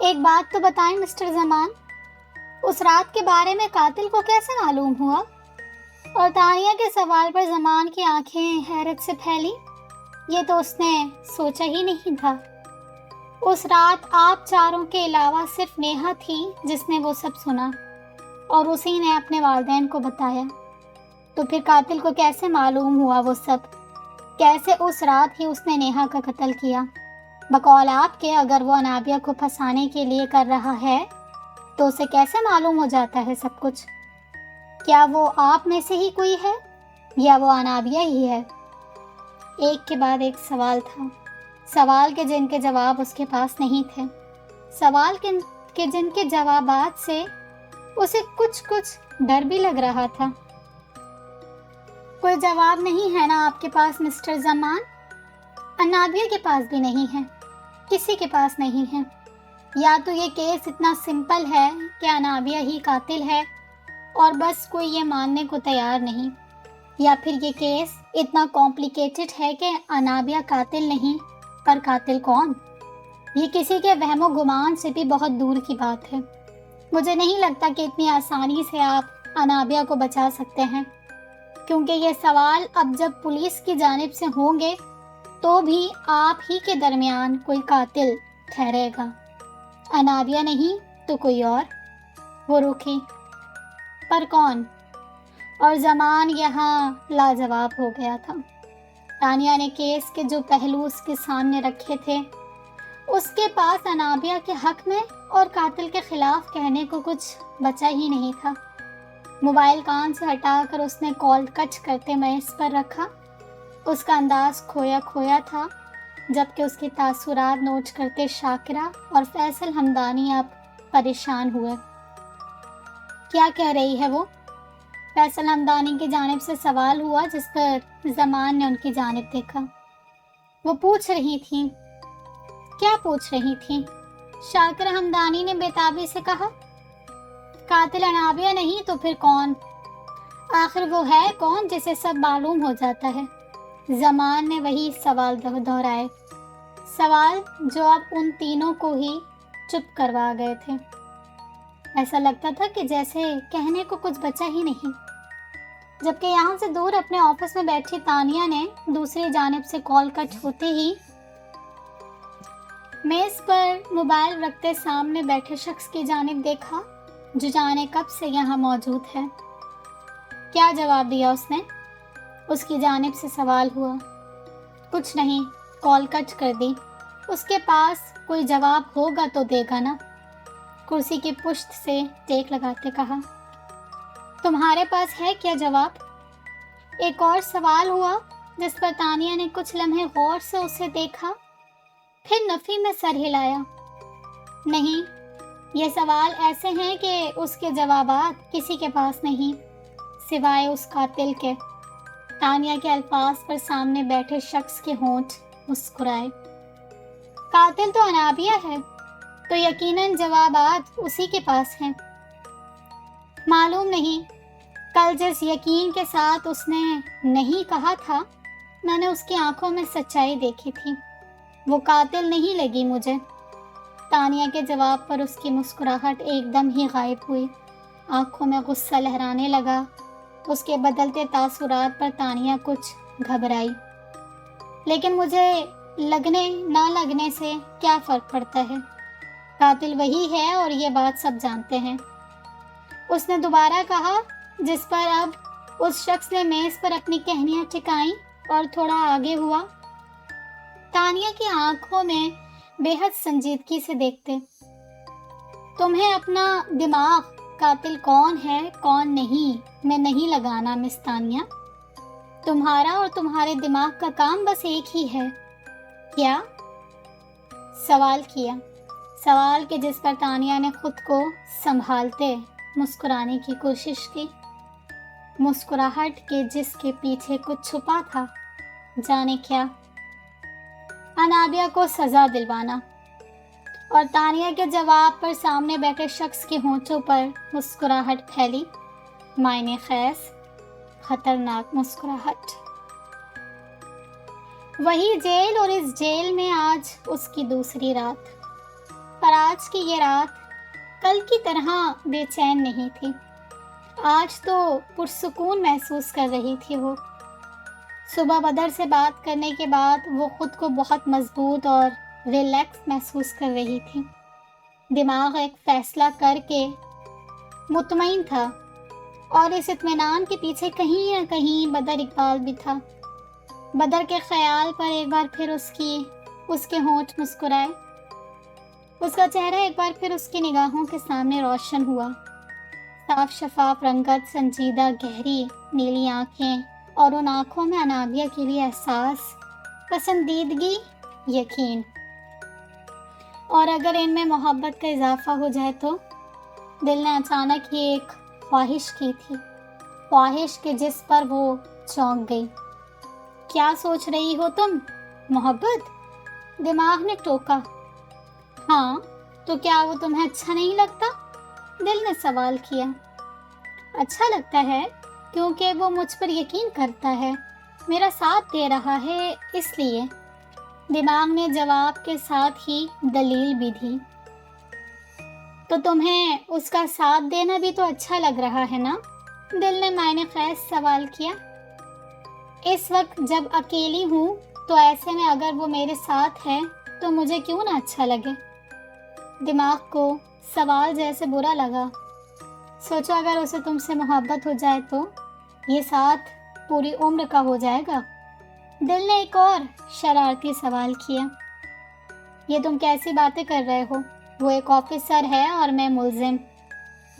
ایک بات تو بتائیں مسٹر زمان، اس رات کے بارے میں قاتل کو کیسے معلوم ہوا؟ اور تانیہ کے سوال پر زمان کی آنکھیں حیرت سے پھیلی۔ یہ تو اس نے سوچا ہی نہیں تھا۔ اس رات آپ چاروں کے علاوہ صرف نیہا تھی جس نے وہ سب سنا، اور اسی نے اپنے والدین کو بتایا۔ تو پھر قاتل کو کیسے معلوم ہوا وہ سب؟ کیسے اس رات ہی اس نے نیہا کا قتل کیا؟ بقول آپ کے اگر وہ انابیہ کو پھنسانے کے لیے کر رہا ہے تو اسے کیسے معلوم ہو جاتا ہے سب کچھ؟ کیا وہ آپ میں سے ہی کوئی ہے یا وہ انابیہ ہی ہے؟ ایک کے بعد ایک سوال تھا، سوال کے جن کے جواب اس کے پاس نہیں تھے، سوال کے جن کے جوابات سے اسے کچھ ڈر بھی لگ رہا تھا۔ کوئی جواب نہیں ہے نا آپ کے پاس مسٹر زمان؟ انابیہ کے پاس بھی نہیں ہے، کسی کے پاس نہیں ہے۔ یا تو یہ کیس اتنا سمپل ہے کہ انابیہ ہی قاتل ہے اور بس کوئی یہ ماننے کو تیار نہیں، یا پھر یہ کیس اتنا کمپلیکیٹڈ ہے کہ انابیہ قاتل نہیں پر قاتل کون؟ یہ کسی کے وہم و گمان سے بھی بہت دور کی بات ہے۔ مجھے نہیں لگتا کہ اتنی آسانی سے آپ انابیہ کو بچا سکتے ہیں، کیونکہ یہ سوال اب جب پولیس کی جانب سے ہوں گے تو بھی آپ ہی کے درمیان کوئی قاتل ٹھہرے گا، انابیہ نہیں تو کوئی اور۔ وہ رکی، پر کون؟ اور زمان یہاں لاجواب ہو گیا تھا۔ تانیہ نے کیس کے جو پہلو اس کے سامنے رکھے تھے، اس کے پاس انابیہ کے حق میں اور قاتل کے خلاف کہنے کو کچھ بچا ہی نہیں تھا۔ موبائل کان سے ہٹا کر اس نے کال کٹ کرتے میز پر رکھا۔ اس کا انداز کھویا کھویا تھا، جبکہ اس کے تاثرات نوٹ کرتے شاکرہ اور فیصل ہمدانی اب پریشان ہوئے۔ کیا کہہ رہی ہے وہ؟ فیصل ہمدانی کی جانب سے سوال ہوا، جس پر زمان نے ان کی جانب دیکھا۔ وہ پوچھ رہی تھیں۔ کیا پوچھ رہی تھیں؟ شاکرہ ہمدانی نے بےتابی سے کہا۔ قاتل انابیہ نہیں تو پھر کون؟ آخر وہ ہے کون جسے سب معلوم ہو جاتا ہے؟ زمان نے وہی سوال دہرائے، سوال جو اب ان تینوں کو ہی چپ کروا گئے تھے۔ ایسا لگتا تھا کہ جیسے کہنے کو کچھ بچا ہی نہیں۔ جبکہ یہاں سے دور اپنے آفس میں بیٹھی تانیہ نے دوسری جانب سے کال کٹ ہوتے ہی میز پر موبائل رکھتے سامنے بیٹھے شخص کی جانب دیکھا جو جانے کب سے یہاں موجود ہے۔ کیا جواب دیا اس نے؟ اس کی جانب سے سوال ہوا۔ کچھ نہیں، کال کٹ کر دی۔ اس کے پاس کوئی جواب ہوگا تو دے گا نا، کرسی کی پشت سے ٹیک لگاتے کہا۔ تمہارے پاس ہے کیا جواب؟ ایک اور سوال ہوا، جس پر تانیہ نے کچھ لمحے غور سے اسے دیکھا، پھر نفی میں سر ہلایا۔ نہیں، یہ سوال ایسے ہیں کہ اس کے جوابات کسی کے پاس نہیں سوائے اس قاتل کے۔ تانیہ کے الفاظ پر سامنے بیٹھے شخص کے ہونٹ مسکرائے۔ قاتل تو انابیہ ہے، تو یقیناً جوابات اسی کے پاس ہیں۔ معلوم نہیں، کل جس یقین کے ساتھ اس نے نہیں کہا تھا، میں نے اس کی آنکھوں میں سچائی دیکھی تھی۔ وہ قاتل نہیں لگی مجھے۔ تانیہ کے جواب پر اس کی مسکراہٹ ایک دم ہی غائب ہوئی، آنکھوں میں غصہ لہرانے لگا۔ اس کے بدلتے تاثرات پر تانیہ کچھ گھبرائی۔ لیکن مجھے لگنے نہ لگنے سے کیا فرق پڑتا ہے؟ قاتل وہی ہے اور یہ بات سب جانتے ہیں، اس نے دوبارہ کہا، جس پر اب اس شخص نے میز پر اپنی کہنیاں ٹکائیں اور تھوڑا آگے ہوا، تانیہ کی آنکھوں میں بے حد سنجیدگی سے دیکھتے۔ تمہیں اپنا دماغ قاتل کون ہے کون نہیں میں نہیں لگانا مس تانیہ، تمہارا اور تمہارے دماغ کا کام بس ایک ہی ہے۔ کیا؟ سوال کیا، سوال کے جس پر تانیہ نے خود کو سنبھالتے مسکرانے کی کوشش کی، مسکراہٹ کے جس کے پیچھے کچھ چھپا تھا، جانے کیا؟ انابیہ کو سزا دلوانا۔ اور تانیہ کے جواب پر سامنے بیٹھے شخص کے ہونٹوں پر مسکراہٹ پھیلی، معنی خیز، خطرناک مسکراہٹ۔ وہی جیل اور اس جیل میں آج اس کی دوسری رات۔ پر آج کی یہ رات کل کی طرح بے چین نہیں تھی۔ آج تو پرسکون محسوس کر رہی تھی وہ۔ صبح بدر سے بات کرنے کے بعد وہ خود کو بہت مضبوط اور ریلیکس محسوس کر رہی تھی۔ دماغ ایک فیصلہ کر کے مطمئن تھا، اور اس اطمینان کے پیچھے کہیں نہ کہیں بدر اقبال بھی تھا۔ بدر کے خیال پر ایک بار پھر اس کے ہونٹ مسکرائے۔ اس کا چہرہ ایک بار پھر اس کی نگاہوں کے سامنے روشن ہوا۔ صاف شفاف رنگت، سنجیدہ گہری نیلی آنکھیں، اور ان آنکھوں میں انابیہ کے لیے احساس، پسندیدگی، یقین۔ اور اگر ان میں محبت کا اضافہ ہو جائے تو؟ دل نے اچانک ہی ایک خواہش کی تھی، خواہش کے جس پر وہ چونک گئی۔ کیا سوچ رہی ہو تم؟ محبت؟ دماغ نے ٹوکا۔ ہاں، تو کیا وہ تمہیں اچھا نہیں لگتا؟ دل نے سوال کیا۔ اچھا لگتا ہے کیونکہ وہ مجھ پر یقین کرتا ہے، میرا ساتھ دے رہا ہے، اس لیے۔ دماغ نے جواب کے ساتھ ہی دلیل بھی دی۔ تو تمہیں اس کا ساتھ دینا بھی تو اچھا لگ رہا ہے نا؟ دل نے معنی خیز سوال کیا۔ اس وقت جب اکیلی ہوں تو ایسے میں اگر وہ میرے ساتھ ہے تو مجھے کیوں نہ اچھا لگے؟ دماغ کو سوال جیسے برا لگا۔ سوچو اگر اسے تم سے محبت ہو جائے تو یہ ساتھ پوری عمر کا ہو جائے گا۔ دل نے ایک اور شرارتی سوال کیا۔ یہ تم کیسی باتیں کر رہے ہو؟ وہ ایک آفیسر ہے اور میں ملزم۔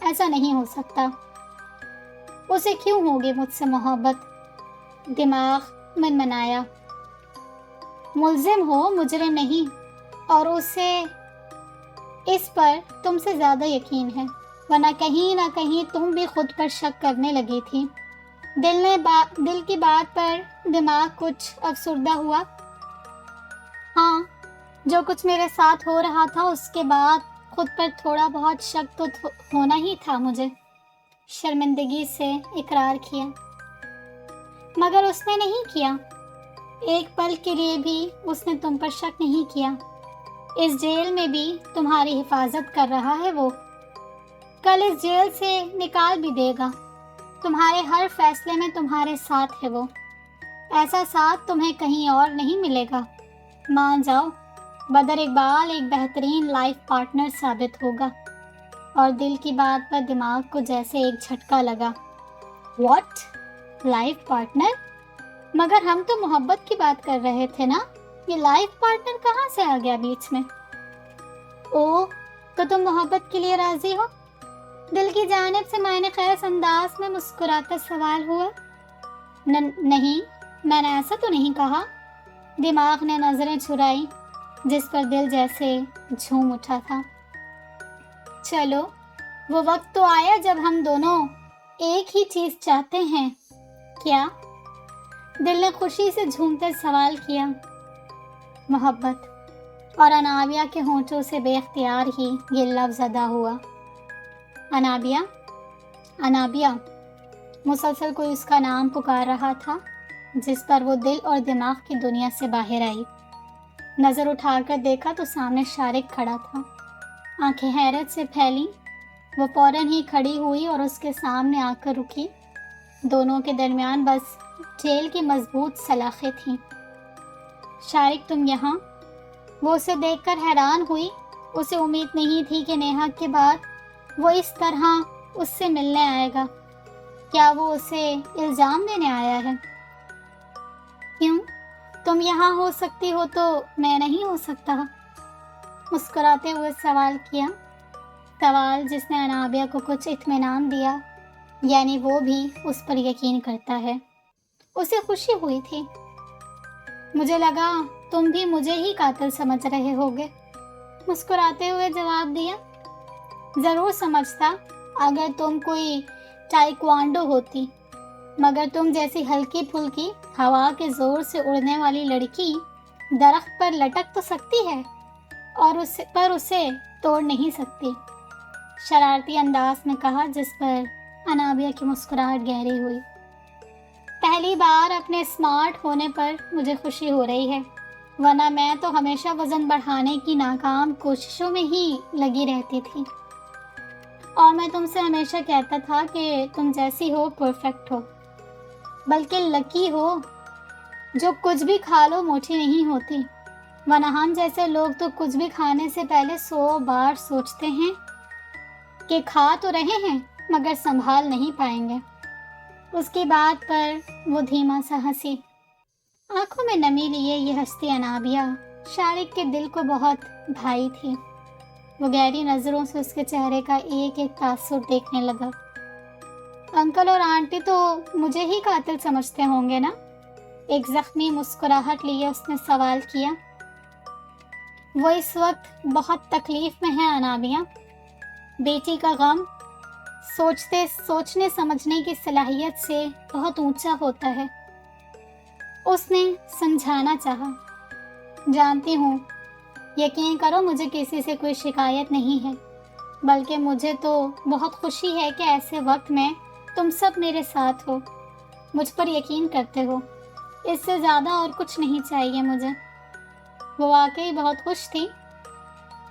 ایسا نہیں ہو سکتا۔ اسے کیوں ہوگی مجھ سے محبت؟ دماغ منمنایا۔ ملزم ہو، مجرم نہیں، اور اسے اس پر تم سے زیادہ یقین ہے، ورنہ کہیں نہ کہیں تم بھی خود پر شک کرنے لگی تھی۔ دل کی بات پر دماغ کچھ افسردہ ہوا۔ ہاں، جو کچھ میرے ساتھ ہو رہا تھا اس کے بعد خود پر تھوڑا بہت شک تو ہونا ہی تھا مجھے، شرمندگی سے اقرار کیا۔ مگر اس نے نہیں کیا، ایک پل کے لیے بھی اس نے تم پر شک نہیں کیا۔ اس جیل میں بھی تمہاری حفاظت کر رہا ہے وہ، کل اس جیل سے نکال بھی دے گا۔ تمہارے ہر فیصلے میں تمہارے ساتھ ہے وہ، ایسا ساتھ تمہیں کہیں اور نہیں ملے گا۔ مان جاؤ، بدر اقبال ایک بہترین لائف پارٹنر ثابت ہوگا۔ اور دل کی بات پر دماغ کو جیسے ایک جھٹکا لگا۔ واٹ؟ Life partner? مگر ہم تو محبت کی بات کر رہے تھے نا، یہ لائف پارٹنر کہاں سے آ گیا بیچ میں؟ اوہ، تو تم محبت کے لیے راضی ہو؟ دل کی جانب سے معنی خیز انداز میں مسکراتا سوال ہوا۔ نہیں، میں نے ایسا تو نہیں کہا۔ دماغ نے نظریں چھرائی، جس پر دل جیسے جھوم اٹھا تھا۔ چلو، وہ وقت تو آیا جب ہم دونوں ایک ہی چیز چاہتے ہیں۔ کیا؟ دل نے خوشی سے جھومتے سوال کیا۔ محبت۔ اور انابیہ کے ہونٹوں سے بے اختیار ہی یہ لفظ ادا ہوا۔ انابیہ، انابیہ، مسلسل کوئی اس کا نام پکار رہا تھا، جس پر وہ دل اور دماغ کی دنیا سے باہر آئی۔ نظر اٹھا کر دیکھا تو سامنے شارق کھڑا تھا۔ آنکھیں حیرت سے پھیلیں، وہ فوراً ہی کھڑی ہوئی اور اس کے سامنے آ کر رکی۔ دونوں کے درمیان بس جیل کی مضبوط سلاخیں تھیں۔ شارق، تم یہاں؟ وہ اسے دیکھ کر حیران ہوئی۔ اسے امید نہیں تھی کہ نیہا کے بعد وہ اس طرح اس سے ملنے آئے گا۔ کیا وہ اسے الزام دینے آیا ہے؟ کیوں؟ تم یہاں ہو سکتی ہو تو میں نہیں ہو سکتا؟ مسکراتے ہوئے سوال کیا۔ سوال جس نے انابیہ کو کچھ اطمینان دیا، یعنی وہ بھی اس پر یقین کرتا ہے۔ اسے خوشی ہوئی تھی۔ مجھے لگا تم بھی مجھے ہی قاتل سمجھ رہے ہوگے، مسکراتے ہوئے جواب دیا۔ ضرور سمجھتا اگر تم کوئی ٹائیکوانڈو ہوتی، مگر تم جیسی ہلکی پھلکی ہوا کے زور سے اڑنے والی لڑکی درخت پر لٹک تو سکتی ہے اور اسے توڑ نہیں سکتی، شرارتی انداز میں کہا، جس پر انابیہ کی مسکراہٹ گہری ہوئی۔ پہلی بار اپنے اسمارٹ ہونے پر مجھے خوشی ہو رہی ہے، ورنہ میں تو ہمیشہ وزن بڑھانے کی ناکام کوششوں میں ہی لگی رہتی تھی، اور میں تم سے ہمیشہ کہتا تھا کہ تم جیسی ہو پرفیکٹ ہو، بلکہ لکی ہو، جو کچھ بھی کھا لو موٹی نہیں ہوتی، ورنہ ہم جیسے لوگ تو کچھ بھی کھانے سے پہلے 100 بار سوچتے ہیں کہ کھا تو رہے ہیں مگر سنبھال نہیں پائیں گے۔ اس کی بات پر وہ دھیما سا ہنسی۔ آنکھوں میں نمی لیے یہ ہستی انابیہ شارق کے دل کو بہت بھائی تھی۔ وہ گہری نظروں سے اس کے چہرے کا ایک ایک تاثر دیکھنے لگا۔ انکل اور آنٹی تو مجھے ہی قاتل سمجھتے ہوں گے نا؟ ایک زخمی مسکراہٹ لیے اس نے سوال کیا۔ وہ اس وقت بہت تکلیف میں ہے انابیہ، بیٹی کا غم سوچنے سمجھنے کی صلاحیت سے بہت اونچا ہوتا ہے۔ اس نے سمجھانا چاہا۔ جانتی ہوں، یقین کرو مجھے کسی سے کوئی شکایت نہیں ہے، بلکہ مجھے تو بہت خوشی ہے کہ ایسے وقت میں تم سب میرے ساتھ ہو، مجھ پر یقین کرتے ہو۔ اس سے زیادہ اور کچھ نہیں چاہیے مجھے۔ وہ واقعی بہت خوش تھی۔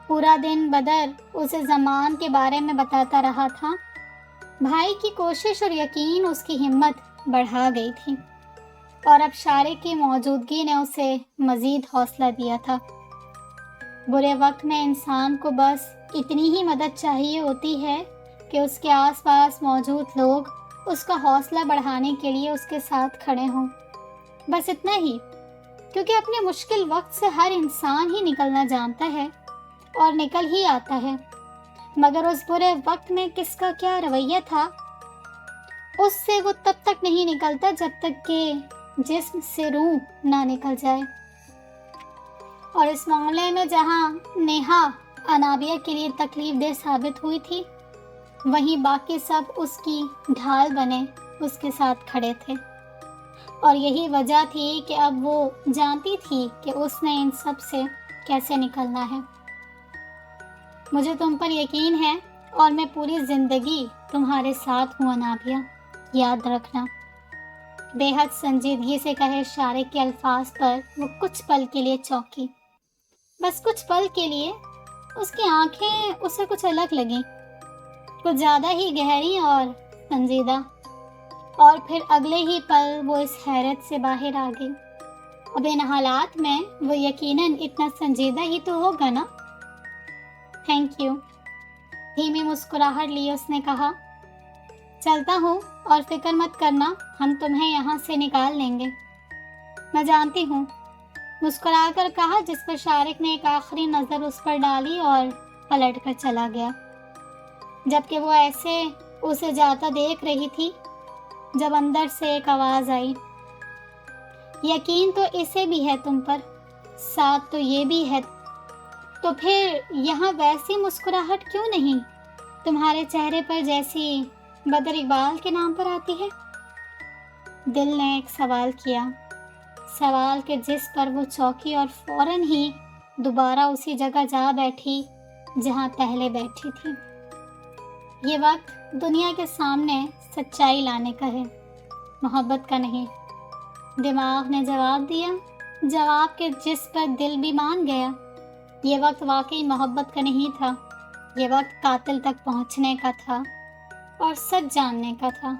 پورا دن بدر اسے زمان کے بارے میں بتاتا رہا تھا۔ بھائی کی کوشش اور یقین اس کی ہمت بڑھا گئی تھی، اور اب شارق کی موجودگی نے اسے مزید حوصلہ دیا تھا۔ برے وقت میں انسان کو بس اتنی ہی مدد چاہیے ہوتی ہے کہ اس کے آس پاس موجود لوگ اس کا حوصلہ بڑھانے کے لیے اس کے ساتھ کھڑے ہوں، بس اتنا ہی، کیونکہ اپنے مشکل وقت سے ہر انسان ہی نکلنا جانتا ہے اور نکل ہی آتا ہے، مگر اس برے وقت میں کس کا کیا رویہ تھا، اس سے وہ تب تک نہیں نکلتا جب تک کہ جسم سے روح نہ نکل جائے۔ اور اس معاملے میں جہاں نیہا انابیہ کے لیے تکلیف دہ ثابت ہوئی تھی، وہیں باقی سب اس کی ڈھال بنے اس کے ساتھ کھڑے تھے، اور یہی وجہ تھی کہ اب وہ جانتی تھی کہ اس نے ان سب سے کیسے نکلنا ہے۔ مجھے تم پر یقین ہے اور میں پوری زندگی تمہارے ساتھ ہوں انابیہ، یاد رکھنا۔ بے حد سنجیدگی سے کہے شارق کے الفاظ پر وہ کچھ پل کے لیے چونکی، بس کچھ پل کے لیے۔ اس کی آنکھیں اسے کچھ الگ لگیں، کچھ زیادہ ہی گہری اور سنجیدہ، اور پھر اگلے ہی پل وہ اس حیرت سے باہر آ گئی، اب ان حالات میں وہ یقیناً اتنا سنجیدہ ہی تو ہوگا نا۔ تھینک یو، دھیمی مسکراہٹ لیے اس نے کہا۔ چلتا ہوں، اور فکر مت کرنا، ہم تمہیں یہاں سے نکال لیں گے۔ میں جانتی ہوں، مسکرا کر کہا، جس پر شارق نے ایک آخری نظر اس پر ڈالی اور پلٹ کر چلا گیا، جبکہ وہ ایسے اسے جاتا دیکھ رہی تھی جب اندر سے ایک آواز آئی، یقین تو اسے بھی ہے تم پر، ساتھ تو یہ بھی ہے، تو پھر یہاں ویسی مسکراہٹ کیوں نہیں تمہارے چہرے پر جیسی بدر اقبال کے نام پر آتی ہے؟ دل نے ایک سوال کیا، سوال کہ جس پر وہ چوکی اور فوراً ہی دوبارہ اسی جگہ جا بیٹھی جہاں پہلے بیٹھی تھی۔ یہ وقت دنیا کے سامنے سچائی لانے کا ہے، محبت کا نہیں۔ دماغ نے جواب دیا، جواب کہ جس پر دل بھی مان گیا۔ یہ وقت واقعی محبت کا نہیں تھا، یہ وقت قاتل تک پہنچنے کا تھا اور سچ جاننے کا تھا۔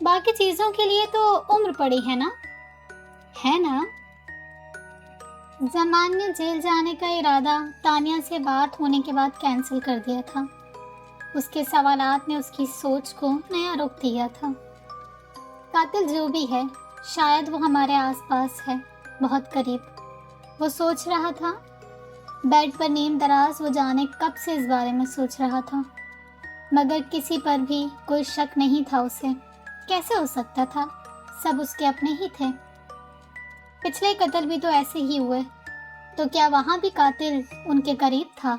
باقی چیزوں کے لیے تو عمر پڑی ہے نا؟ زمان نے جیل جانے کا ارادہ تانیہ سے بات ہونے کے بعد کینسل کر دیا تھا۔ اس کے سوالات نے اس کی سوچ کو نیا رخ دیا تھا۔ قاتل جو بھی ہے، شاید وہ ہمارے آس پاس ہے، بہت قریب، وہ سوچ رہا تھا۔ بیڈ پر نیم دراز وہ جانے کب سے اس بارے میں سوچ رہا تھا، مگر کسی پر بھی کوئی شک نہیں تھا اسے۔ کیسے ہو سکتا تھا؟ سب اس کے اپنے ہی تھے۔ پچھلے قتل بھی تو ایسے ہی ہوئے، تو کیا وہاں بھی قاتل ان کے قریب تھا؟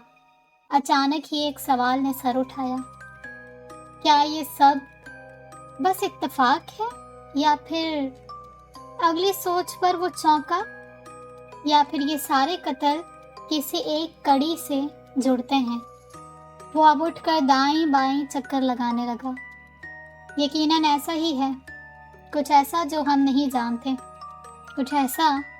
اچانک ہی ایک سوال نے سر اٹھایا، کیا یہ سب بس اتفاق ہے، یا پھر اگلی سوچ پر وہ چونکا، یا پھر یہ سارے قتل کسی ایک کڑی سے جڑتے ہیں؟ وہ اب اٹھ کر دائیں بائیں چکر لگانے لگا۔ یقیناً ایسا ہی ہے، کچھ ایسا جو ہم نہیں جانتے، کچھ ایسا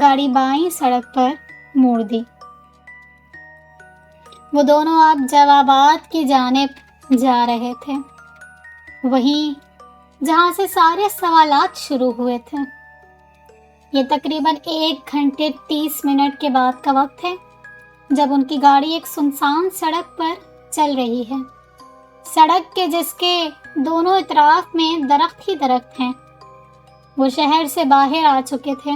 گاڑی بائیں سڑک پر موڑ دی۔ وہ دونوں اب جوابات کی جانب جا رہے تھے، وہیں جہاں سے سارے سوالات شروع ہوئے تھے۔ یہ تقریباً 1 گھنٹے 30 منٹ کے بعد کا وقت ہے جب ان کی گاڑی ایک سنسان سڑک پر چل رہی ہے، سڑک کے جس کے دونوں اطراف میں درخت ہی درخت ہیں۔ وہ شہر سے باہر آ چکے تھے۔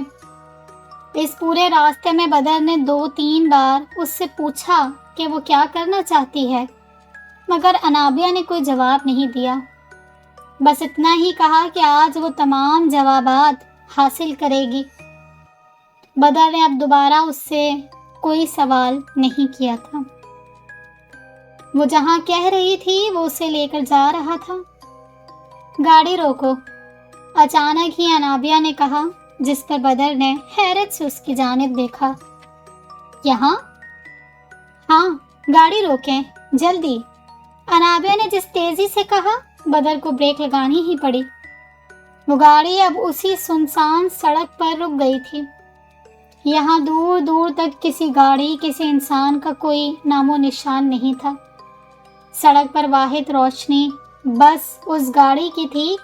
اس پورے راستے میں بدر نے 2-3 بار اس سے پوچھا کہ وہ کیا کرنا چاہتی ہے، مگر انابیہ نے کوئی جواب نہیں دیا، بس اتنا ہی کہا کہ آج وہ تمام جوابات حاصل کرے گی۔ بدر نے اب دوبارہ اس سے کوئی سوال نہیں کیا تھا۔ وہ جہاں کہہ رہی تھی وہ اسے لے کر جا رہا تھا۔ گاڑی روکو، اچانک ہی انابیہ نے کہا، جس پر بدر نے حیرت سے اس کی جانب دیکھا۔ یہاں؟ ہاں، گاڑی روکیں، جلدی۔ انابیہ نے جس تیزی سے کہا، بدر کو بریک لگانی ہی پڑی۔ وہ گاڑی اب اسی سنسان سڑک پر رک گئی تھی۔ یہاں دور دور تک کسی گاڑی، کسی انسان کا کوئی نام و نشان نہیں تھا۔ سڑک پر واحد روشنی بس اس گاڑی کی تھی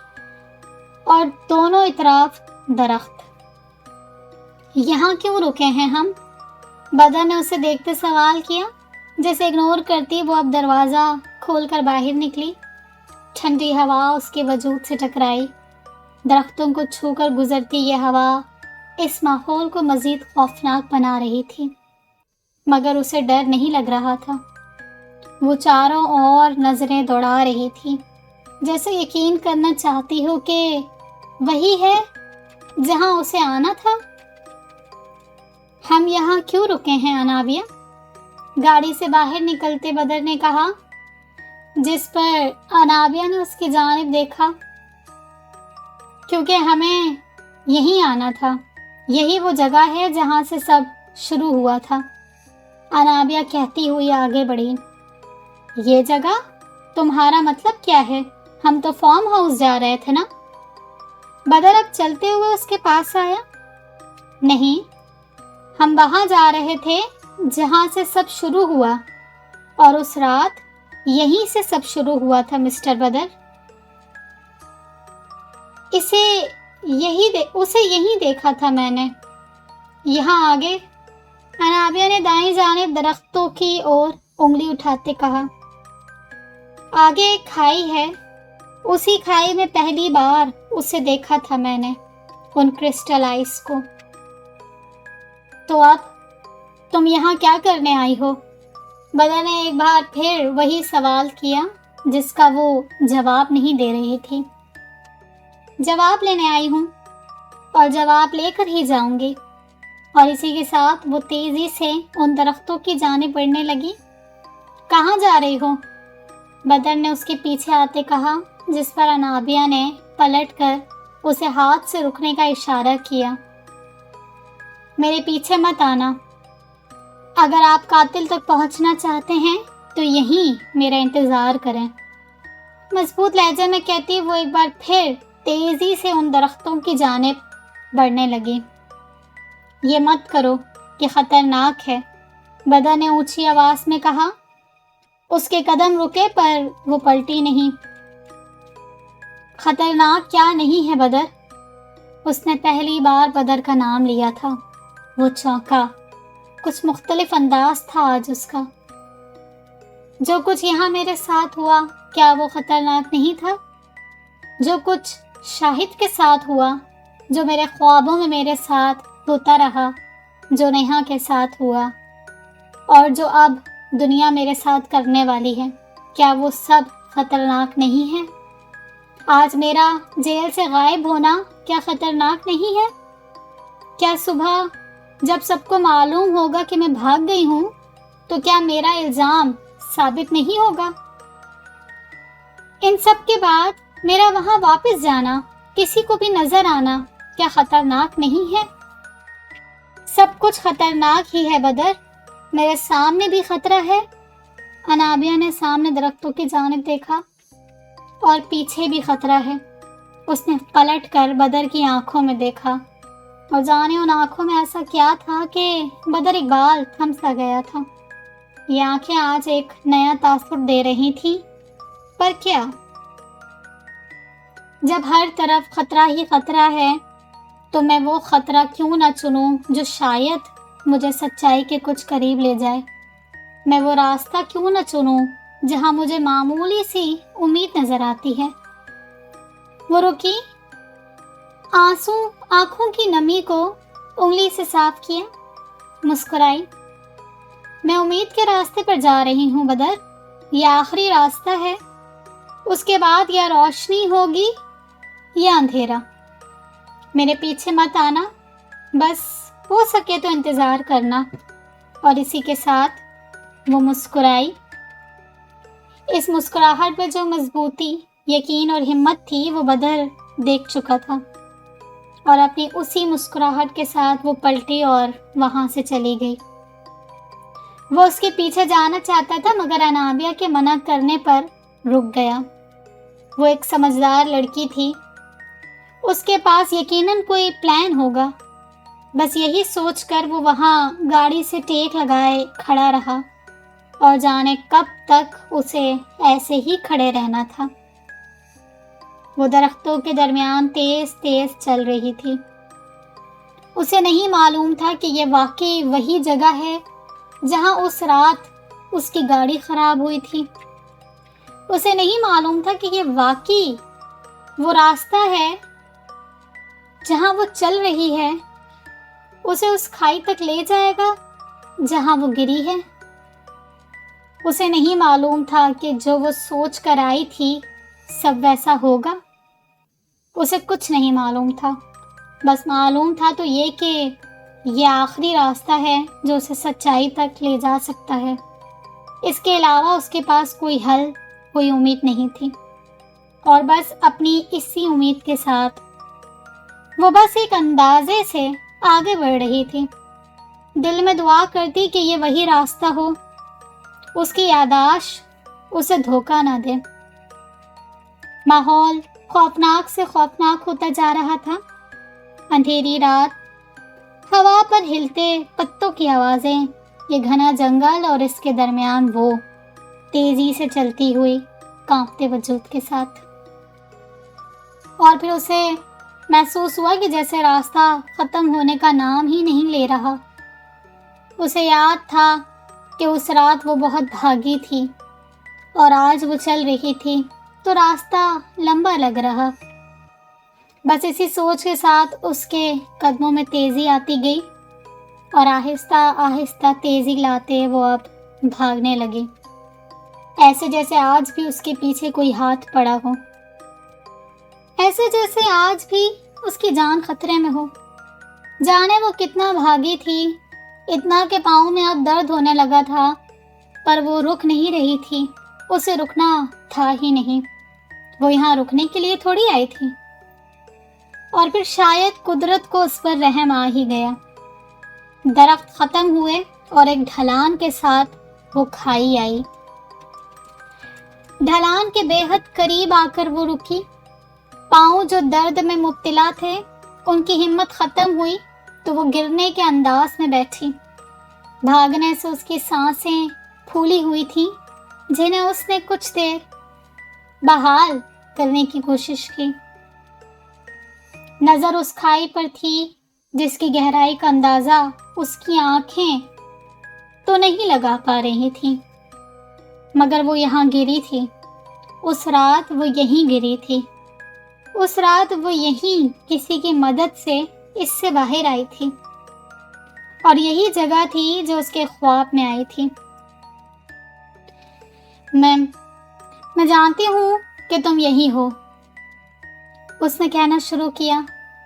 اور دونوں اطراف درخت۔ یہاں کیوں رکے ہیں ہم؟ بدر نے اسے دیکھتے سوال کیا۔ جیسے اگنور کرتی وہ اب دروازہ کھول کر باہر نکلی۔ ٹھنڈی ہوا اس کے وجود سے ٹکرائی۔ درختوں کو چھو کر گزرتی یہ ہوا اس ماحول کو مزید خوفناک بنا رہی تھی، مگر اسے ڈر نہیں لگ رہا تھا۔ وہ چاروں اور نظریں دوڑا رہی تھی، جیسے یقین کرنا چاہتی ہو کہ وہی ہے جہاں اسے آنا تھا۔ ہم یہاں کیوں رکے ہیں انابیہ؟ گاڑی سے باہر نکلتے بدر نے کہا، جس پر انابیہ نے اس کی جانب دیکھا۔ کیونکہ ہمیں یہیں آنا تھا، یہی وہ جگہ ہے جہاں سے سب شروع ہوا تھا، انابیہ کہتی ہوئی آگے بڑھی۔ یہ جگہ؟ تمہارا مطلب کیا ہے؟ ہم تو فارم ہاؤس جا رہے تھے نا؟ بدر اب چلتے ہوئے اس کے پاس آیا۔ نہیں، ہم وہاں جا رہے تھے جہاں سے سب شروع ہوا، اور اس رات یہیں سے سب شروع ہوا تھا مسٹر بدر۔ اسے یہیں دیکھا تھا میں نے۔ یہاں آگے؟ انابیہ نے دائیں جانب درختوں کی اور انگلی اٹھاتے کہا۔ آگے ایک کھائی ہے، اسی کھائی میں پہلی بار اسے دیکھا تھا میں نے، ان کرسٹل آئس کو۔ تو اب تم یہاں کیا کرنے آئی ہو؟ بدر نے ایک بار پھر وہی سوال کیا جس کا وہ جواب نہیں دے رہی تھی۔ جواب لینے آئی ہوں، اور جواب لے کر ہی جاؤں گی۔ اور اسی کے ساتھ وہ تیزی سے ان درختوں کی جانب بڑھنے لگی۔ کہاں جا رہی ہو؟ بدر نے اس کے پیچھے آتے کہا، جس پر انابیہ نے پلٹ کر اسے ہاتھ سے رکنے کا اشارہ کیا۔ میرے پیچھے مت آنا۔ اگر آپ قاتل تک پہنچنا چاہتے ہیں تو یہیں میرا انتظار کریں، مضبوط لہجے میں کہتی وہ ایک بار پھر تیزی سے ان درختوں کی جانب بڑھنے لگی۔ یہ مت کرو، یہ خطرناک ہے، بدر نے اونچی آواز میں کہا۔ اس کے قدم رکے پر وہ پلٹی نہیں۔ خطرناک کیا نہیں ہے بدر؟ اس نے پہلی بار بدر کا نام لیا تھا۔ وہ چونکا، کچھ مختلف انداز تھا آج اس کا۔ جو کچھ یہاں میرے ساتھ ہوا، کیا وہ خطرناک نہیں تھا؟ جو کچھ شاہد کے ساتھ ہوا، جو میرے خوابوں میں میرے ساتھ ہوتا رہا، جو نیہا کے ساتھ ہوا، اور جو اب دنیا میرے ساتھ کرنے والی ہے، کیا وہ سب خطرناک نہیں ہے؟ آج میرا جیل سے غائب ہونا کیا خطرناک نہیں ہے؟ کیا صبح جب سب کو معلوم ہوگا کہ میں بھاگ گئی ہوں تو کیا میرا الزام ثابت نہیں ہوگا؟ ان سب کے بعد میرا وہاں واپس جانا، کسی کو بھی نظر آنا، کیا خطرناک نہیں ہے؟ سب کچھ خطرناک ہی ہے بدر، میرے سامنے بھی خطرہ ہے۔ انابیہ نے سامنے درختوں کی جانب دیکھا، اور پیچھے بھی خطرہ ہے۔ اس نے پلٹ کر بدر کی آنکھوں میں دیکھا اور جانے ان آنکھوں میں ایسا کیا تھا کہ بدر اقبال تھم سا گیا تھا۔ یہ آنکھیں آج ایک نیا تاثر دے رہی تھیں، پر کیا؟ جب ہر طرف خطرہ ہی خطرہ ہے تو میں وہ خطرہ کیوں نہ چنوں جو شاید مجھے سچائی کے کچھ قریب لے جائے۔ میں وہ راستہ کیوں نہ چنوں جہاں مجھے معمولی سی امید نظر آتی ہے۔ وہ رکی، آنسو آنکھوں کی نمی کو انگلی سے صاف کیا، مسکرائی۔ میں امید کے راستے پر جا رہی ہوں بدر، یہ آخری راستہ ہے، اس کے بعد یا روشنی ہوگی یا اندھیرا۔ میرے پیچھے مت آنا، بس ہو سکے تو انتظار کرنا۔ اور اسی کے ساتھ وہ مسکرائی۔ اس مسکراہٹ میں جو مضبوطی، یقین اور ہمت تھی وہ بدر دیکھ چکا تھا، اور اپنی اسی مسکراہٹ کے ساتھ وہ پلٹی اور وہاں سے چلی گئی۔ وہ اس کے پیچھے جانا چاہتا تھا مگر انابیہ کے منع کرنے پر رک گیا۔ وہ ایک سمجھدار لڑکی تھی، اس کے پاس یقیناً کوئی پلان ہوگا۔ بس یہی سوچ کر وہ وہاں گاڑی سے ٹیک لگائے کھڑا رہا، اور جانے کب تک اسے ایسے ہی کھڑے رہنا تھا۔ وہ درختوں کے درمیان تیز تیز چل رہی تھی۔ اسے نہیں معلوم تھا کہ یہ واقعی وہی جگہ ہے جہاں اس رات اس کی گاڑی خراب ہوئی تھی۔ اسے نہیں معلوم تھا کہ یہ واقعی وہ راستہ ہے جہاں وہ چل رہی ہے اسے اس کھائی تک لے جائے گا جہاں وہ گری ہے۔ اسے نہیں معلوم تھا کہ جو وہ سوچ کر آئی تھی سب ویسا ہوگا۔ اسے کچھ نہیں معلوم تھا، بس معلوم تھا تو یہ کہ یہ آخری راستہ ہے جو اسے سچائی تک لے جا سکتا ہے۔ اس کے علاوہ اس کے پاس کوئی حل، کوئی امید نہیں تھی، اور بس اپنی اسی امید کے ساتھ وہ بس ایک اندازے سے آگے بڑھ رہی تھی، دل میں دعا کرتی کہ یہ وہی راستہ ہو، اس کی یادداشت اسے دھوکہ نہ دے۔ ماحول خوفناک سے خوفناک ہوتا جا رہا تھا۔ اندھیری رات، ہوا پر ہلتے پتوں کی آوازیں، یہ گھنا جنگل اور اس کے درمیان وہ تیزی سے چلتی ہوئی کانپتے وجود کے ساتھ۔ اور پھر اسے محسوس ہوا کہ جیسے راستہ ختم ہونے کا نام ہی نہیں لے رہا۔ اسے یاد تھا کہ اس رات وہ بہت بھاگی تھی اور آج وہ چل رہی تھی تو راستہ لمبا لگ رہا۔ بس اسی سوچ کے ساتھ اس کے قدموں میں تیزی آتی گئی، اور آہستہ آہستہ تیزی لاتے وہ اب بھاگنے لگی، ایسے جیسے آج بھی اس کے پیچھے کوئی ہاتھ پڑا ہو، ایسے جیسے آج بھی اس کی جان خطرے میں ہو۔ جانے وہ کتنا بھاگی تھی، اتنا کہ پاؤں میں اب درد ہونے لگا تھا، پر وہ رک نہیں رہی تھی، اسے رکنا تھا ہی نہیں، وہ یہاں رکنے کے لیے تھوڑی آئی تھی۔ اور پھر شاید قدرت کو اس پر رحم آ ہی گیا۔ درخت ختم ہوئے اور ایک ڈھلان کے ساتھ وہ کھائی آئی۔ ڈھلان کے بے حد قریب آ کر وہ رکی، پاؤں جو درد میں مبتلا تھے ان کی ہمت ختم ہوئی تو وہ گرنے کے انداز میں بیٹھی۔ بھاگنے سے اس کی سانسیں پھولی ہوئی تھیں جنہیں اس نے کچھ دیر بحال کرنے کی کوشش کی۔ نظر اس کھائی پر تھی جس کی گہرائی کا اندازہ اس کی آنکھیں تو نہیں لگا پا رہی تھیں، مگر وہ یہاں گری تھی۔ اس رات وہ یہیں گری تھی، اس رات وہ یہیں کسی کی مدد سے اس سے باہر آئی تھی، اور یہی جگہ تھی جو اس کے خواب میں آئی تھی۔ میں جانتی ہوں کہ تم یہی ہو، اس نے کہنا شروع کیا۔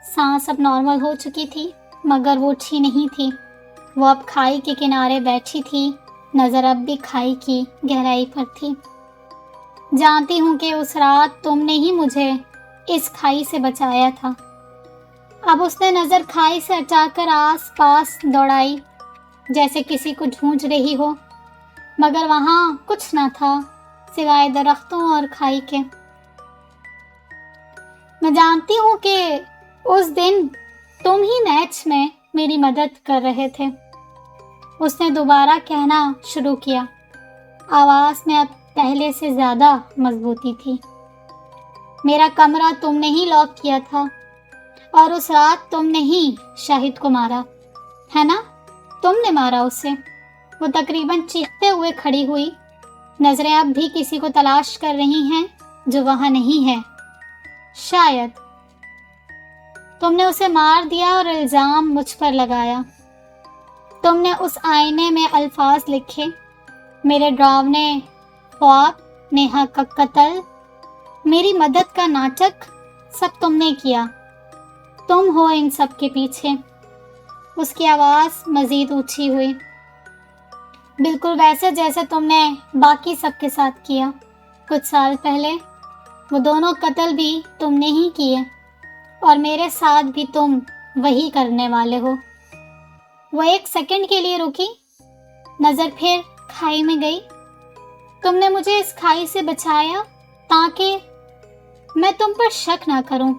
سانس اب نارمل ہو چکی تھی مگر وہ اٹھی نہیں تھی۔ وہ اب کھائی کے کنارے بیٹھی تھی، نظر اب بھی کھائی کی گہرائی پر تھی۔ جانتی ہوں کہ اس رات تم نے ہی مجھے اس کھائی سے بچایا تھا۔ اب اس نے نظر کھائی سے ہٹا کر آس پاس دوڑائی جیسے کسی کو ڈھونڈ رہی ہو، مگر وہاں کچھ نہ تھا سوائے درختوں اور کھائی کے۔ میں جانتی ہوں کہ اس دن تم ہی میچ میں میری مدد کر رہے تھے۔ اس نے دوبارہ کہنا شروع کیا۔ آواز میں اب پہلے سے زیادہ مضبوطی تھی۔ میرا کمرہ تم نے ہی لاک کیا تھا اور اس رات تم نے ہی شاہد کو مارا ہے نا؟ تم نے مارا اسے۔ وہ تقریباً چیختے ہوئے کھڑی ہوئی، نظریں اب بھی کسی کو تلاش کر رہی ہیں جو وہاں نہیں ہے۔ شاید تم نے اسے مار دیا اور الزام مجھ پر لگایا۔ تم نے اس آئینے میں الفاظ لکھے، میرے ڈراونے خواب، نیہا کا قتل، میری مدد کا ناٹک، سب تم نے کیا۔ تم ہو ان سب کے پیچھے۔ اس کی آواز مزید اونچی ہوئی، بالکل ویسے جیسے تم نے باقی سب کے ساتھ کیا کچھ سال پہلے۔ وہ دونوں قتل بھی تم نے ہی کیے اور میرے ساتھ بھی تم وہی کرنے والے ہو۔ وہ ایک سیکنڈ کے لیے رکی، نظر پھر کھائی میں گئی۔ تم نے مجھے اس کھائی سے بچایا تاکہ میں تم پر شک نہ کروں۔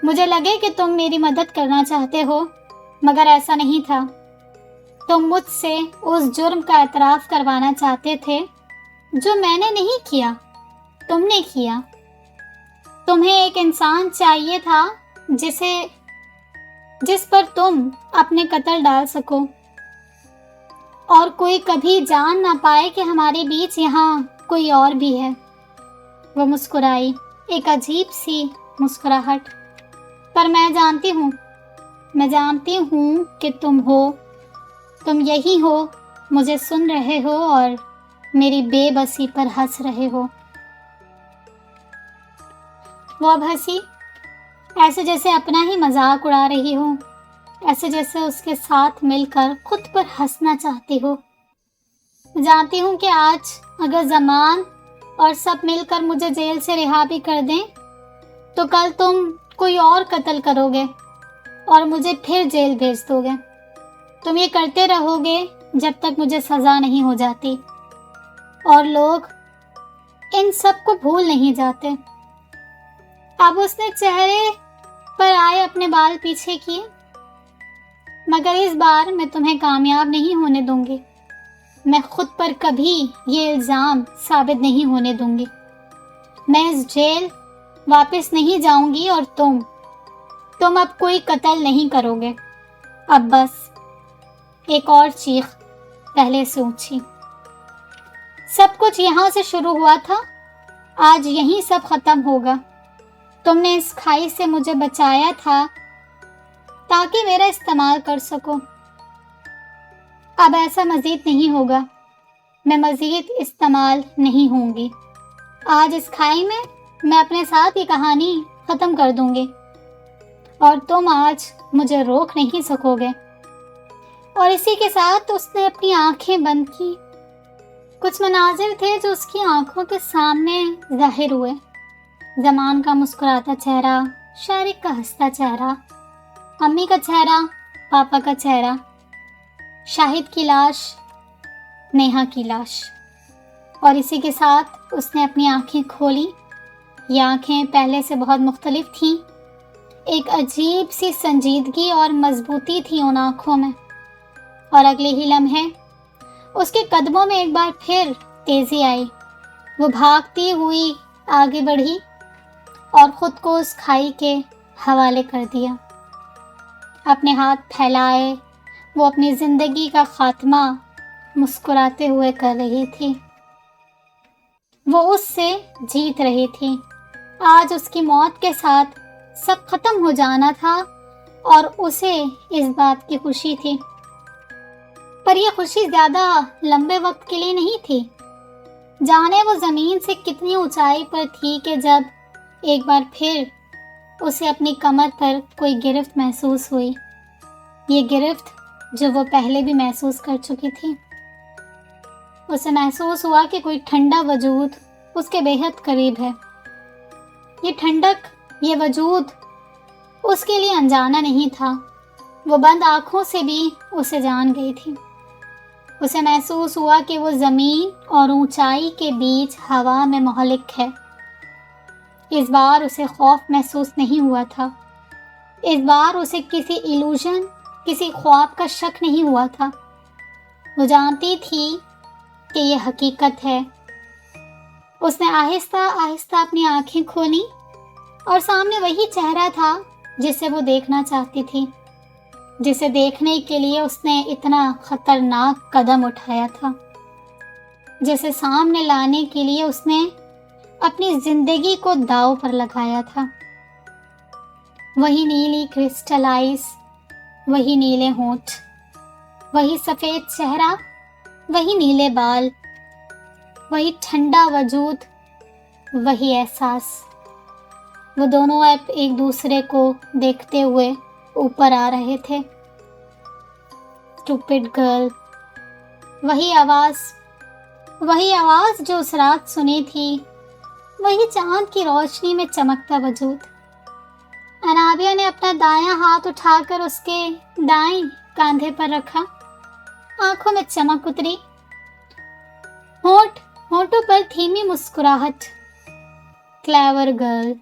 مجھے لگے کہ تم میری مدد کرنا چاہتے ہو، مگر ایسا نہیں تھا۔ تم مجھ سے اس جرم کا اعتراف کروانا چاہتے تھے جو میں نے نہیں کیا، تم نے کیا۔ تمہیں ایک انسان چاہیے تھا جس پر تم اپنے قتل ڈال سکو اور کوئی کبھی جان نہ پائے کہ ہمارے بیچ یہاں کوئی اور بھی ہے۔ وہ مسکرائی، ایک عجیب سی مسکراہٹ۔ پر میں جانتی ہوں کہ تم یہی ہو، مجھے سن رہے ہو اور میری بے بسی پر ہنس رہے ہو۔ وہ اب ہنسی، ایسے جیسے اپنا ہی مذاق اڑا رہی ہو، ایسے جیسے اس کے ساتھ مل کر خود پر ہنسنا چاہتی ہو۔ جانتی ہوں کہ آج اگر زمان اور سب مل کر مجھے جیل سے رہا بھی کر دیں تو کل تم کوئی اور قتل کرو گے اور مجھے پھر جیل بھیج دو گے۔ تم یہ کرتے رہو گے جب تک مجھے سزا نہیں ہو جاتی، اور لوگ ان سب کو بھول نہیں جاتے۔ اب اس نے چہرے پر آئے اپنے بال پیچھے کیے۔ مگر اس بار میں تمہیں کامیاب نہیں ہونے دوں گی۔ میں خود پر کبھی یہ الزام ثابت نہیں ہونے دوں گی۔ میں اس جیل واپس نہیں جاؤں گی اور تم اب کوئی قتل نہیں کرو گے۔ اب بس۔ ایک اور چیخ پہلے سے اونچی۔ سب کچھ یہاں سے شروع ہوا تھا، آج یہیں سب ختم ہوگا۔ تم نے اس کھائی سے مجھے بچایا تھا تاکہ میرا استعمال کر سکو۔ اب ایسا مزید نہیں ہوگا، میں مزید استعمال نہیں ہوں گی۔ آج اس کھائی میں اپنے ساتھ یہ کہانی ختم کر دوں گی اور تم آج مجھے روک نہیں سکو گے۔ اور اسی کے ساتھ اس نے اپنی آنکھیں بند کی۔ کچھ مناظر تھے جو اس کی آنکھوں کے سامنے ظاہر ہوئے۔ زمان کا مسکراتا چہرہ، شارق کا ہنستا چہرہ، امی کا چہرہ، پاپا کا چہرہ، شاہد کی لاش، نیہا کی لاش۔ اور اسی کے ساتھ اس نے اپنی آنکھیں کھولی۔ یہ آنکھیں پہلے سے بہت مختلف تھیں۔ ایک عجیب سی سنجیدگی اور مضبوطی تھی ان آنکھوں میں۔ اور اگلے ہی لمحے اس کے قدموں میں ایک بار پھر تیزی آئی۔ وہ بھاگتی ہوئی آگے بڑھی اور خود کو اس کھائی کے حوالے کر دیا۔ اپنے ہاتھ پھیلائے وہ اپنی زندگی کا خاتمہ مسکراتے ہوئے کر رہی تھی۔ وہ اس سے جیت رہی تھی۔ آج اس کی موت کے ساتھ سب ختم ہو جانا تھا اور اسے اس بات کی خوشی تھی۔ پر یہ خوشی زیادہ لمبے وقت کے لیے نہیں تھی۔ جانے وہ زمین سے کتنی اونچائی پر تھی کہ جب ایک بار پھر اسے اپنی کمر پر کوئی گرفت محسوس ہوئی، یہ گرفت جو وہ پہلے بھی محسوس کر چکی تھی۔ اسے محسوس ہوا کہ کوئی ٹھنڈا وجود اس کے بے حد قریب ہے۔ یہ ٹھنڈک، یہ وجود اس کے لیے انجانا نہیں تھا۔ وہ بند آنکھوں سے بھی اسے جان گئی تھی۔ اسے محسوس ہوا کہ وہ زمین اور اونچائی کے بیچ ہوا میں مہلک ہے۔ اس بار اسے خوف محسوس نہیں ہوا تھا۔ اس بار اسے کسی ایلوژن، کسی خواب کا شک نہیں ہوا تھا۔ وہ جانتی تھی کہ یہ حقیقت ہے۔ اس نے آہستہ آہستہ اپنی آنکھیں کھولی اور سامنے وہی چہرہ تھا جسے وہ دیکھنا چاہتی تھی، جسے دیکھنے کے لیے اس نے اتنا خطرناک قدم اٹھایا تھا، جسے سامنے لانے کے لیے اس نے اپنی زندگی کو داؤ پر لگایا تھا۔ وہی نیلی کرسٹل آئز، وہی نیلے ہونٹ، وہی سفید چہرہ، وہی نیلے بال، وہی ٹھنڈا وجود، وہی احساس۔ وہ دونوں اب ایک دوسرے کو دیکھتے ہوئے اوپر آ رہے تھے۔ اسٹوپڈ گرل، وہی آواز جو اس رات سنی تھی، وہی چاند کی روشنی میں چمکتا وجود۔ انابیہ نے اپنا دایاں ہاتھ اٹھا کر اس کے دائیں کاندھے پر رکھا۔ آنکھوں میں چمک اتری، ہونٹوں پر دھیمی مسکراہٹ۔ کلیور گرل،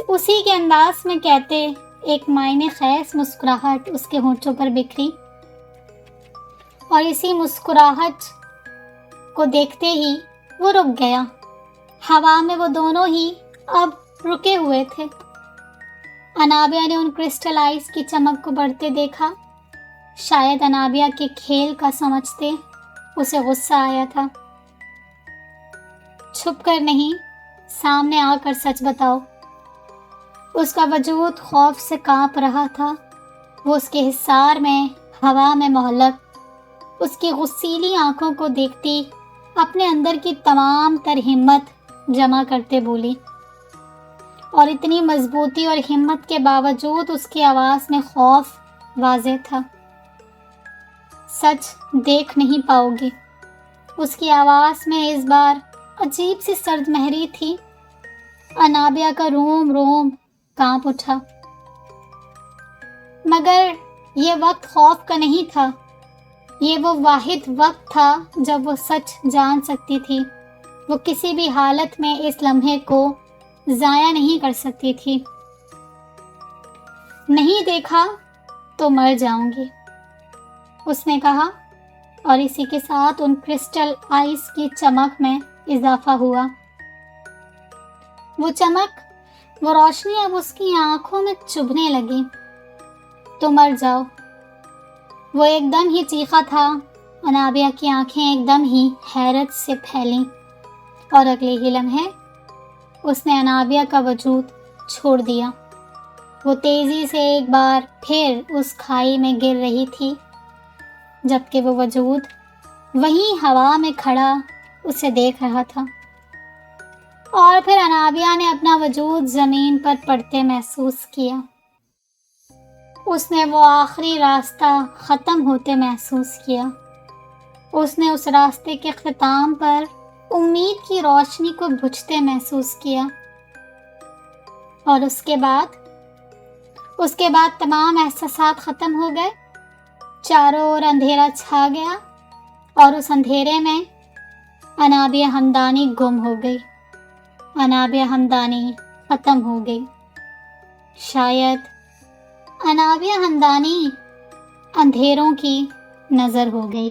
اسی کے انداز میں کہتے ایک معنی خیز مسکراہٹ اس کے ہونٹوں پر بکھری، اور اسی مسکراہٹ کو دیکھتے ہی وہ رک گیا۔ ہوا میں وہ دونوں ہی اب رکے ہوئے تھے۔ انابیہ نے ان کرسٹل آئز کی چمک کو بڑھتے دیکھا۔ شاید انابیہ کے کھیل کا سمجھتے اسے غصہ آیا تھا۔ چھپ کر نہیں، سامنے آ کر سچ بتاؤ۔ اس کا وجود خوف سے کانپ رہا تھا۔ وہ اس کے حصار میں ہوا میں معلق اس کی غصیلی آنکھوں کو دیکھتی اپنے اندر کی تمام تر ہمت جمع کرتے بولی، اور اتنی مضبوطی اور ہمت کے باوجود اس کی آواز میں خوف واضح تھا۔ سچ دیکھ نہیں پاؤ گے۔ اس کی آواز میں اس بار عجیب سی سرد مہری تھی۔ انابیہ کا روم روم کانپ اٹھا۔ مگر یہ وقت خوف کا نہیں تھا۔ یہ وہ واحد وقت تھا جب وہ سچ جان سکتی تھی۔ وہ کسی بھی حالت میں اس لمحے کو ضائع نہیں کر سکتی تھی۔ نہیں دیکھا تو مر جاؤں گی، اس نے کہا، اور اسی کے ساتھ ان کرسٹل آئز کی چمک میں اضافہ ہوا۔ وہ چمک، وہ روشنی اب اس کی آنکھوں میں چبھنے لگی۔ تو مر جاؤ، وہ ایک دم ہی چیخا تھا۔ انابیہ کی آنکھیں ایک دم ہی حیرت سے پھیلیں، اور اگلے ہی لمحے اس نے انابیہ کا وجود چھوڑ دیا۔ وہ تیزی سے ایک بار پھر اس کھائی میں گر رہی تھی، جبکہ وہ وجود وہیں ہوا میں کھڑا اسے دیکھ رہا تھا۔ اور پھر انابیہ نے اپنا وجود زمین پر پڑتے محسوس کیا۔ اس نے وہ آخری راستہ ختم ہوتے محسوس کیا۔ اس نے اس راستے کے اختتام پر امید کی روشنی کو بجھتے محسوس کیا، اور اس کے بعد تمام احساسات ختم ہو گئے۔ چاروں اور اندھیرا چھا گیا، اور اس اندھیرے میں انابیہ ہمدانی گم ہو گئی۔ انابیہ ہمدانی ختم ہو گئی۔ شاید انابیہ ہمدانی اندھیروں کی نظر ہو گئی۔